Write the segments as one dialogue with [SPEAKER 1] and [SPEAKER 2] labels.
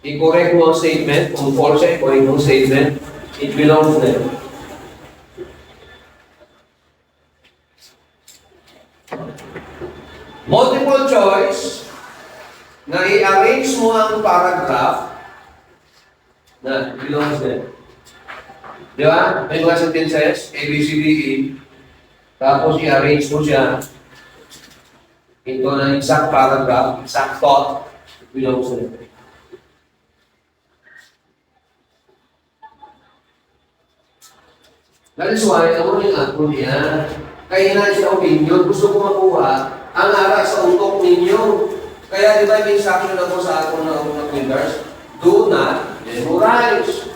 [SPEAKER 1] I-correct mo ang statement. Kung false siya, i-correct mo ang statement. It belongs there. Multiple choice na i-arrange mo ang paragraph na belongs there. Di ba? May mga sentences, A, B, C, D, E. Tapos i-arrange mo siya into an exact paragraph, exact thought, it belongs there. That is why, ako yung ako niya. Kaya na siya opinion, gusto ko makuha ang aral sa utok ninyo. Kaya di ba yung instruction ako sa ako na printers? Do not memorize.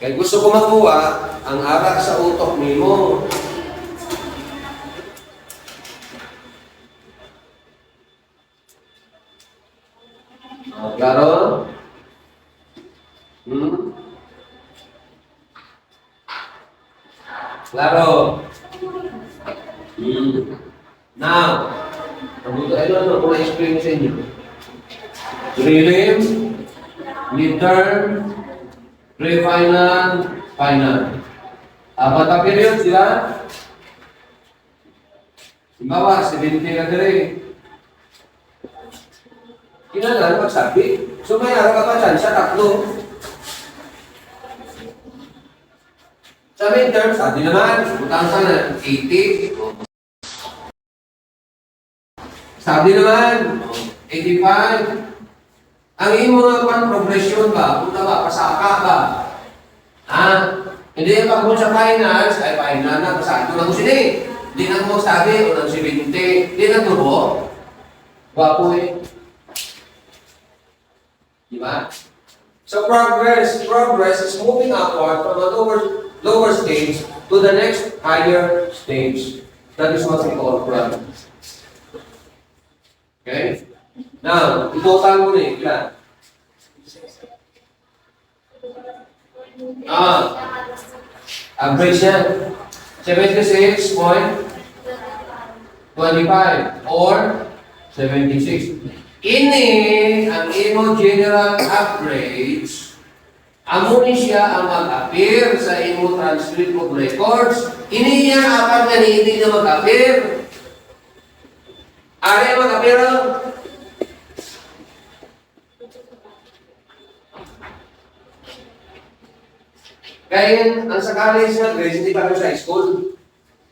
[SPEAKER 1] Kaya gusto ko makuha ang aral sa utok ninyo. Klaro? Klaro? Now, ano kung na-explain sa inyo? Prelim, midterm, pre-final, final. Apat na period sila. Simbawa, 70 na dire. Kailangan magsabi. So may araw ka pa dyan sa tatlo. Sa midterm, sabi naman, utang ka na 80. Sabi naman, 85. Ang imo nga pan progression ba? Punta ba? Pasaka ba? Ha? Hindi yung pag sa finals, ay final na, pasado na mo sila. Hindi na mo sabi, o ng 70. Hindi na tubo. Wapo eh. Diba? So progress is moving upward from a lower stage to the next higher stage. That is what we call progress. Okay? Now, itotal mo na eh. Ilan? Average yan. 76.25 or 76. Ini ang imo general average. Amo ni siya ang mag-appear sa imo transcript of records. Ini yan apat na hindi na mag-appear. Ari mag-appear lang. Kaya ang sa college na grades, hindi pa sa school.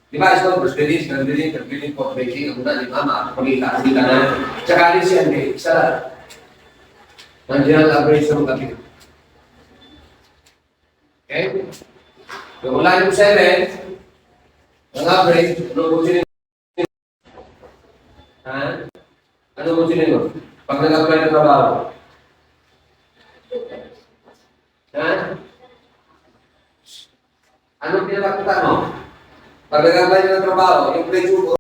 [SPEAKER 1] Di ba, school, first grade, third grade, fourth grade, ang una, di ba, makakapagita ka na. Sa college yan, eh, isa lang. Nandiyan ang average ng kapit. Okay? So, kung line 7, ang average, ano mo sinin? Ha? Ano mo sinin mo? Pag nag-apply ng trabaho. Ha? Anong pinapakita mo? Pag nag-apply ng trabaho, yung grade mo